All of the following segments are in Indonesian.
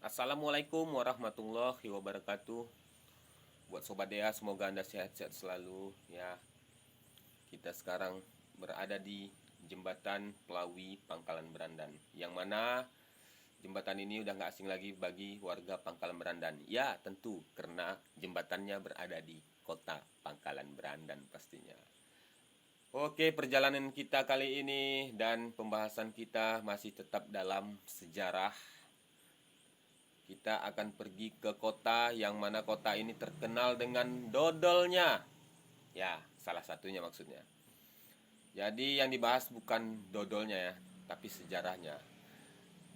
Assalamualaikum warahmatullahi wabarakatuh. Buat Sobat Dea, semoga Anda sehat-sehat selalu ya. Kita sekarang berada di jembatan Pelawi Pangkalan Berandan, yang mana jembatan ini udah gak asing lagi bagi warga Pangkalan Berandan. Ya tentu karena jembatannya berada di kota Pangkalan Berandan pastinya. Oke, perjalanan kita kali ini dan pembahasan kita masih tetap dalam sejarah. Kita akan pergi ke kota yang mana kota ini terkenal dengan dodolnya. Ya, salah satunya maksudnya. Jadi yang dibahas bukan dodolnya ya, tapi sejarahnya.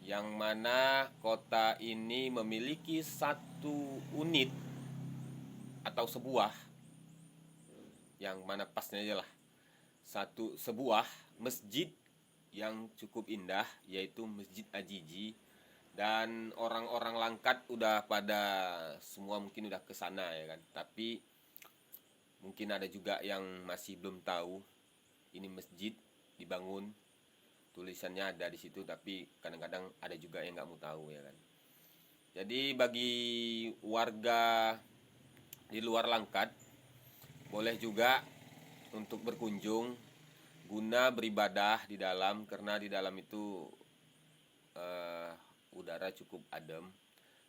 Yang mana kota ini memiliki satu unit atau sebuah, yang mana pasnya aja lah, sebuah masjid yang cukup indah, yaitu Masjid Ajiji. Dan orang-orang Langkat udah pada semua mungkin udah ke sana ya kan. Tapi mungkin ada juga yang masih belum tahu ini masjid dibangun. Tulisannya ada di situ, tapi kadang-kadang ada juga yang nggak mau tahu ya kan. Jadi bagi warga di luar Langkat boleh juga untuk berkunjung guna beribadah di dalam, karena di dalam itu udara cukup adem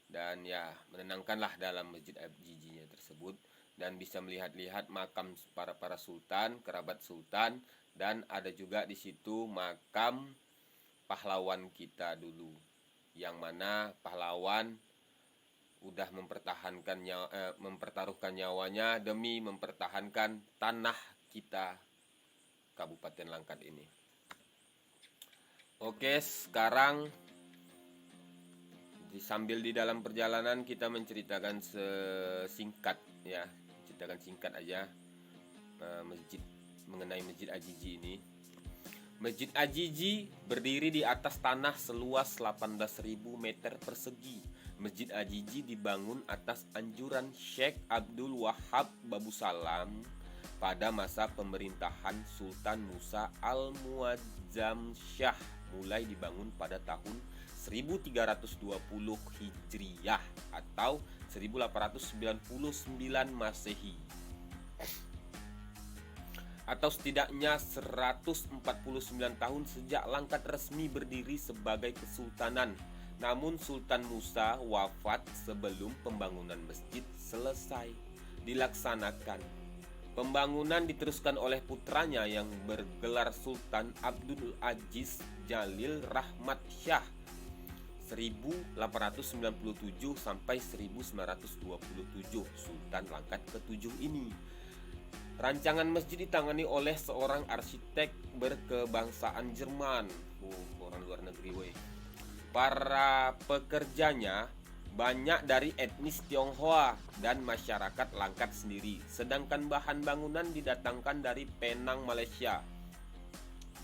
dan ya menenangkanlah dalam Masjid Ajiji tersebut, dan bisa melihat-lihat makam para sultan, kerabat sultan, dan ada juga di situ makam pahlawan kita dulu, yang mana pahlawan udah mempertaruhkan nyawanya demi mempertahankan tanah kita Kabupaten Langkat ini. Oke, sekarang sambil di dalam perjalanan kita menceritakan singkat ya, ceritakan singkat aja mengenai Masjid Ajiji ini. Masjid Ajiji berdiri di atas tanah seluas 18.000 meter persegi. Masjid Ajiji dibangun atas anjuran Syekh Abdul Wahab Babu Salam pada masa pemerintahan Sultan Musa Al-Muazzam Syah, mulai dibangun pada tahun 1320 Hijriyah atau 1899 Masehi, atau setidaknya 149 tahun sejak Langkat resmi berdiri sebagai kesultanan. Namun Sultan Musa wafat sebelum pembangunan masjid selesai dilaksanakan. Pembangunan diteruskan oleh putranya yang bergelar Sultan Abdul Aziz Jalil Rahmat Syah 1897 sampai 1927, Sultan Langkat ke-7 ini. Rancangan masjid ditangani oleh seorang arsitek berkebangsaan Jerman. Orang luar negeri weh. Para pekerjanya banyak dari etnis Tionghoa dan masyarakat Langkat sendiri, sedangkan bahan bangunan didatangkan dari Penang, Malaysia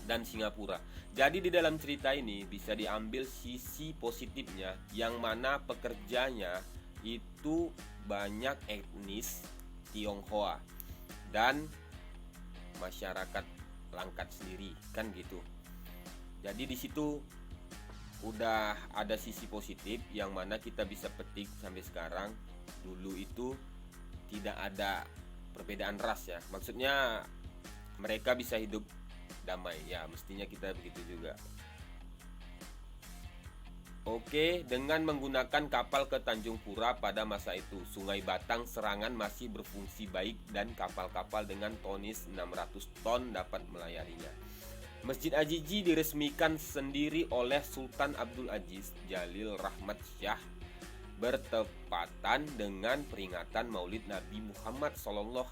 dan Singapura. Jadi di dalam cerita ini bisa diambil sisi positifnya, yang mana pekerjanya itu banyak etnis Tionghoa dan masyarakat Langkat sendiri, kan gitu. Jadi di situ udah ada sisi positif yang mana kita bisa petik sampai sekarang. Dulu itu tidak ada perbedaan ras ya, maksudnya mereka bisa hidup damai ya, mestinya kita begitu juga. Oke, dengan menggunakan kapal ke Tanjung Pura pada masa itu, Sungai Batang Serangan masih berfungsi baik dan kapal-kapal dengan tonis 600 ton dapat melayarinya. Masjid Ajiji diresmikan sendiri oleh Sultan Abdul Aziz Jalil Rahmat Syah bertepatan dengan peringatan Maulid Nabi Muhammad SAW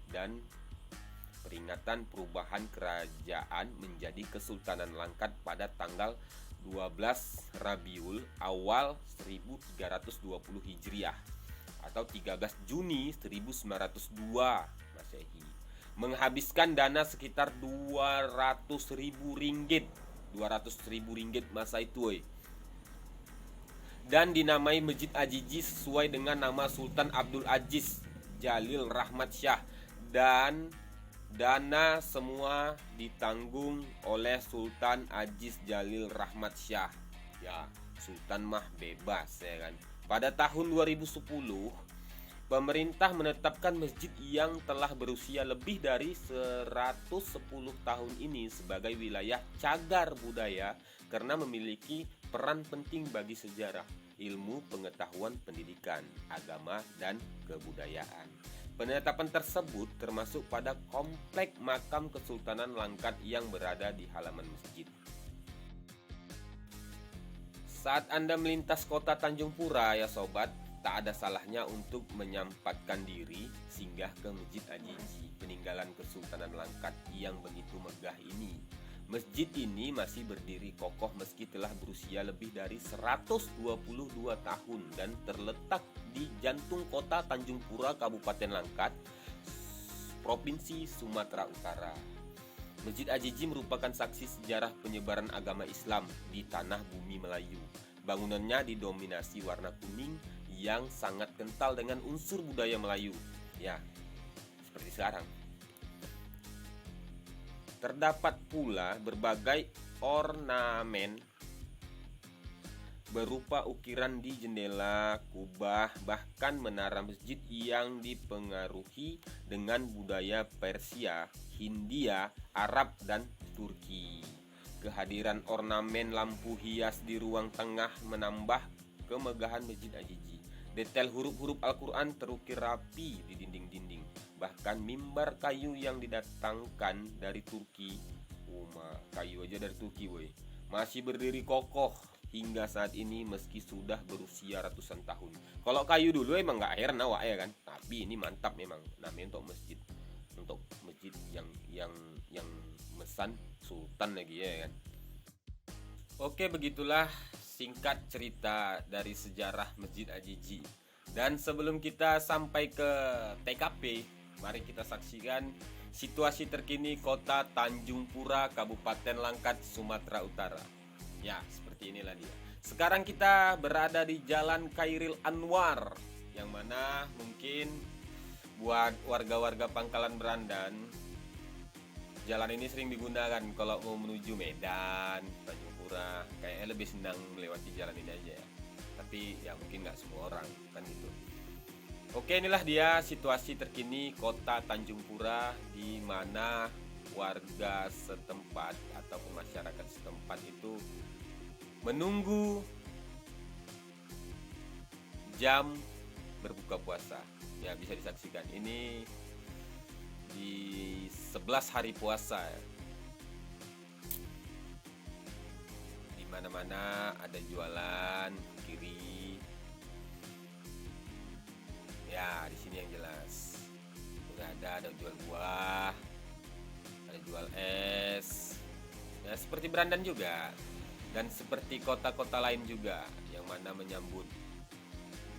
dan peringatan perubahan kerajaan menjadi Kesultanan Langkat pada tanggal 12 Rabiul Awal 1320 Hijriah atau 13 Juni 1902 Masehi, menghabiskan dana sekitar 200.000 ringgit masa itu dan dinamai Masjid Ajiji sesuai dengan nama Sultan Abdul Aziz Jalil Rahmat Syah, dan dana semua ditanggung oleh Sultan Aziz Jalil Rahmat Syah. Ya, sultan mah bebas ya kan. Pada tahun 2010, pemerintah menetapkan masjid yang telah berusia lebih dari 110 tahun ini sebagai wilayah cagar budaya karena memiliki peran penting bagi sejarah, ilmu, pengetahuan, pendidikan, agama, dan kebudayaan. Penetapan tersebut termasuk pada komplek makam Kesultanan Langkat yang berada di halaman masjid. Saat Anda melintas kota Tanjung Pura ya sobat, tak ada salahnya untuk menyampatkan diri singgah ke Masjid Ajiji, peninggalan Kesultanan Langkat yang begitu megah ini. Masjid ini masih berdiri kokoh meski telah berusia lebih dari 122 tahun dan terletak di jantung kota Tanjung Pura, Kabupaten Langkat, Provinsi Sumatera Utara. Masjid Ajiji merupakan saksi sejarah penyebaran agama Islam di tanah bumi Melayu. Bangunannya didominasi warna kuning yang sangat kental dengan unsur budaya Melayu. Ya, seperti sekarang. Terdapat pula berbagai ornamen berupa ukiran di jendela, kubah, bahkan menara masjid yang dipengaruhi dengan budaya Persia, Hindia, Arab, dan Turki. Kehadiran ornamen lampu hias di ruang tengah menambah kemegahan Masjid Ajiji. Detail huruf-huruf Al-Quran terukir rapi di dinding-dinding. Bahkan mimbar kayu yang didatangkan dari Turki, kayu aja dari Turki woy, masih berdiri kokoh hingga saat ini meski sudah berusia ratusan tahun. Kalau kayu dulu emang nggak heran awak ya kan, tapi ini mantap memang. Namanya untuk masjid yang mesan sultan lagi ya kan. Oke, begitulah singkat cerita dari sejarah Masjid Ajiji. Dan sebelum kita sampai ke TKP, mari kita saksikan situasi terkini kota Tanjung Pura, Kabupaten Langkat, Sumatera Utara. Ya, seperti inilah dia. Sekarang kita berada di Jalan Khairil Anwar, yang mana mungkin buat warga-warga Pangkalan Berandan, jalan ini sering digunakan kalau mau menuju Medan, Tanjung Pura. Kayaknya lebih senang melewati jalan ini aja ya. Tapi ya mungkin nggak semua orang kan gitu. Oke, inilah dia situasi terkini kota Tanjung Pura, di mana warga setempat ataupun masyarakat setempat itu menunggu jam berbuka puasa. Ya, bisa disaksikan ini di 11 hari puasa ya. Di mana-mana ada jualan kiri. Ya, di sini yang jelas. Udah ada jual buah, ada jual es. Ya, seperti Berandan juga. Dan seperti kota-kota lain juga yang mana menyambut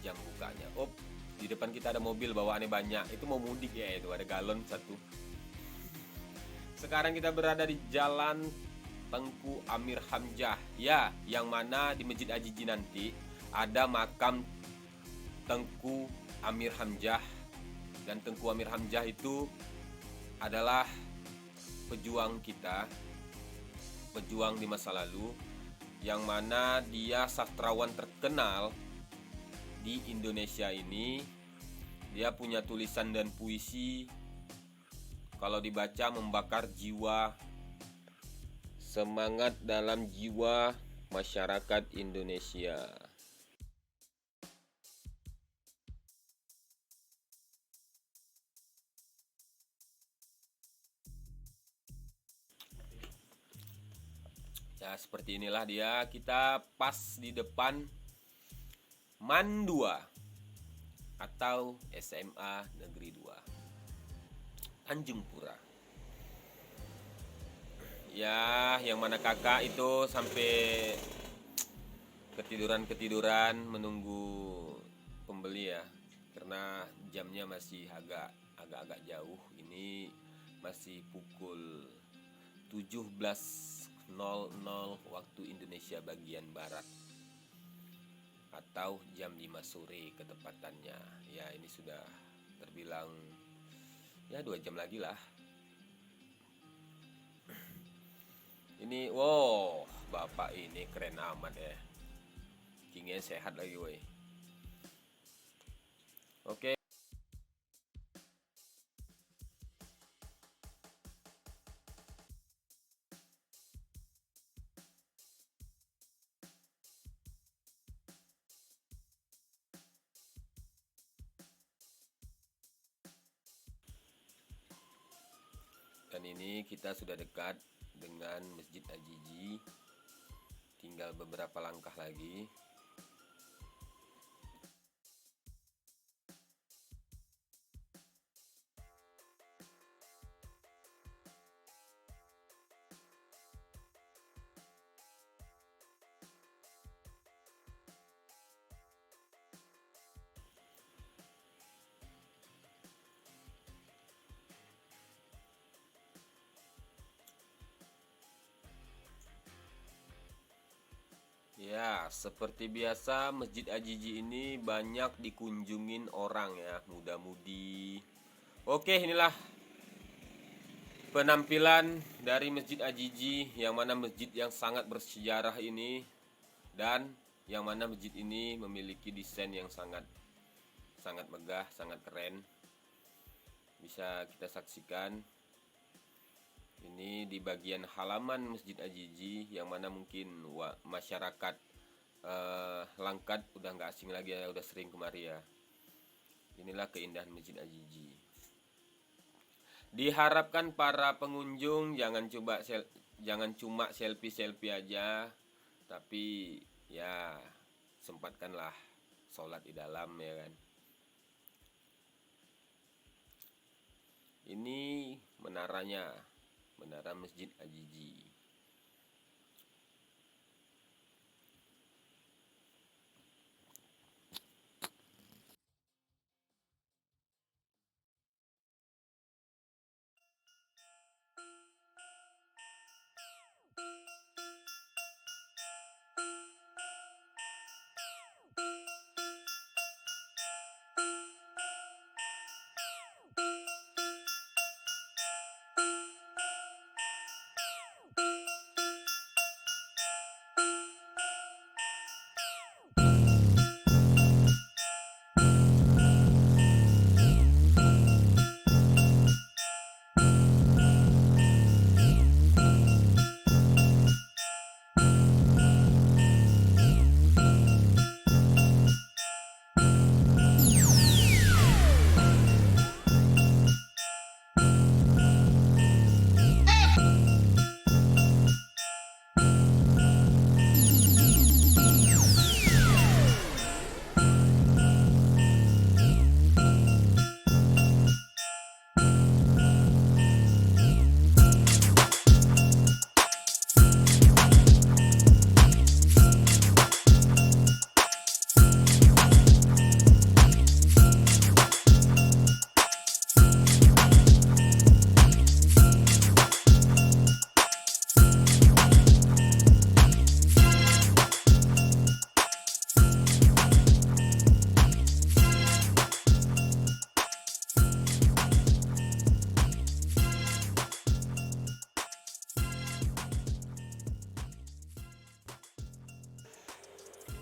jam bukanya. Oh, di depan kita ada mobil bawaannya banyak. Itu mau mudik ya, itu ada galon satu. Sekarang kita berada di Jalan Tengku Amir Hamzah. Ya, yang mana di Masjid Ajiji nanti ada makam Tengku Amir Hamzah. Dan Tengku Amir Hamzah itu adalah pejuang kita, pejuang di masa lalu, yang mana dia sastrawan terkenal di Indonesia ini. Dia punya tulisan dan puisi, kalau dibaca membakar jiwa, semangat dalam jiwa masyarakat Indonesia. Ya, seperti inilah dia. Kita pas di depan MAN 2 atau SMA Negeri 2 Tanjung Pura. Ya, yang mana kakak itu sampai ketiduran menunggu pembeli ya. Karena jamnya masih agak jauh. Ini masih pukul 17.00 waktu Indonesia bagian barat, atau jam 5 sore ketepatannya. Ya, ini sudah terbilang ya 2 jam lagi lah. Ini wow, bapak ini keren amat ya. Pengen sehat lagi woi. Oke. Dan ini kita sudah dekat dengan Masjid Ajiji. Tinggal beberapa langkah lagi. Ya, seperti biasa Masjid Ajiji ini banyak dikunjungin orang ya, muda-mudi. Oke, inilah penampilan dari Masjid Ajiji, yang mana masjid yang sangat bersejarah ini, dan yang mana masjid ini memiliki desain yang sangat megah, sangat keren. Bisa kita saksikan ini di bagian halaman Masjid Ajiji, yang mana mungkin masyarakat Langkat udah nggak asing lagi ya, udah sering kemari ya. Inilah keindahan Masjid Ajiji. Diharapkan para pengunjung jangan cuma selfie aja, tapi ya sempatkanlah sholat di dalam ya kan. Ini menaranya, menara Masjid Ajiji.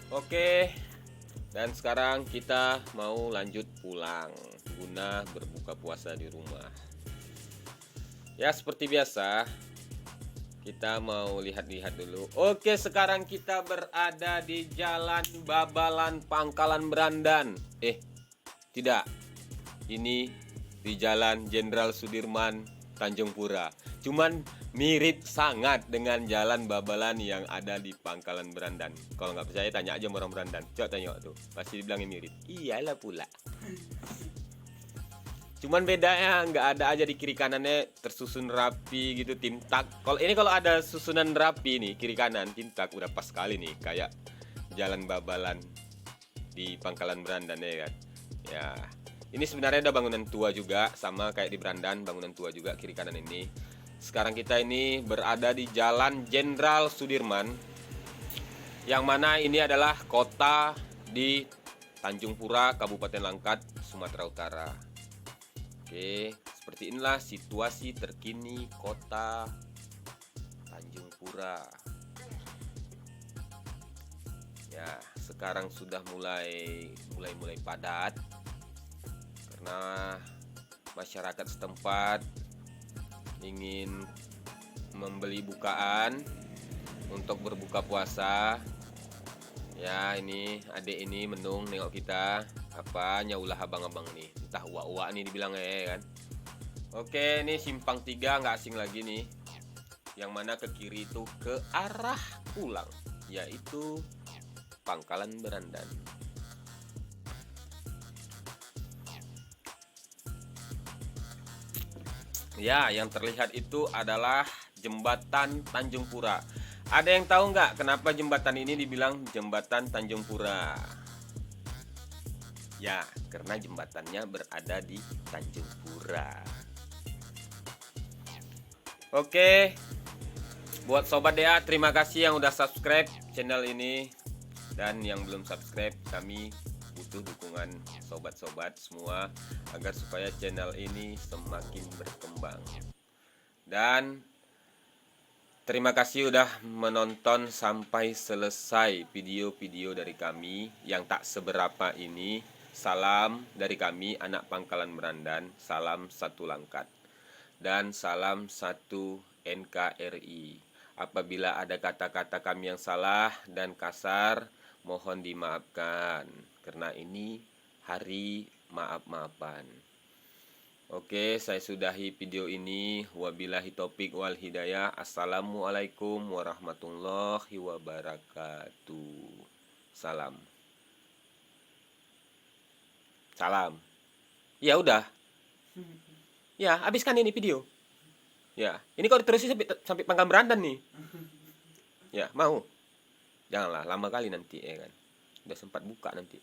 Oke, dan sekarang kita mau lanjut pulang guna berbuka puasa di rumah. Ya, seperti biasa kita mau lihat-lihat dulu. Oke, sekarang kita berada di Jalan Babalan Pangkalan Berandan. Tidak. Ini di Jalan Jenderal Sudirman Tanjung Pura. Cuman mirip sangat dengan Jalan Babalan yang ada di Pangkalan Berandan. Kalau nggak percaya tanya aja sama orang Berandan. Coba tanya tuh, pasti dibilangin mirip. Iyalah pula. Cuman bedanya nggak ada aja di kiri kanannya tersusun rapi gitu, timtak. Kalau ada susunan rapi nih kiri kanan timtak, udah pas sekali nih kayak Jalan Babalan di Pangkalan Berandan ya kan. Ya, ini sebenarnya ada bangunan tua juga, sama kayak di Berandan, bangunan tua juga kiri kanan ini. Sekarang kita ini berada di Jalan Jenderal Sudirman, yang mana ini adalah kota di Tanjung Pura, Kabupaten Langkat, Sumatera Utara. Oke, seperti inilah situasi terkini kota Tanjung Pura. Ya, sekarang sudah mulai padat karena masyarakat setempat ingin membeli bukaan untuk berbuka puasa. Ya, ini adik ini menung nengok kita. Apa nyaulah abang-abang nih, entah uak-uak nih dibilangnya kan. Oke, ini simpang 3 nggak asing lagi nih. Yang mana ke kiri itu ke arah pulang, yaitu Pangkalan Berandan. Ya, yang terlihat itu adalah jembatan Tanjung Pura. Ada yang tahu nggak kenapa jembatan ini dibilang jembatan Tanjung Pura? Ya, karena jembatannya berada di Tanjung Pura. Oke, buat Sobat DA, terima kasih yang udah subscribe channel ini. Dan yang belum subscribe, kami butuh dukungan sobat-sobat semua agar supaya channel ini semakin berkembang. Dan terima kasih udah menonton sampai selesai video-video dari kami yang tak seberapa ini. Salam dari kami, anak Pangkalan Berandan. Salam satu Langkat. Dan salam satu NKRI. Apabila ada kata-kata kami yang salah dan kasar, mohon dimaafkan. Karena ini hari maaf-maafan. Oke, saya sudahi video ini. Wabillahi taufik wal hidayah. Assalamualaikum warahmatullahi wabarakatuh. Salam. Salam. Ya udah. Ya, habiskan ini video. Ya, ini kok diterusin sampai Pangkalan Berandan nih. Ya, mau. Janganlah lama kali nanti ya kan. Udah sempat buka nanti.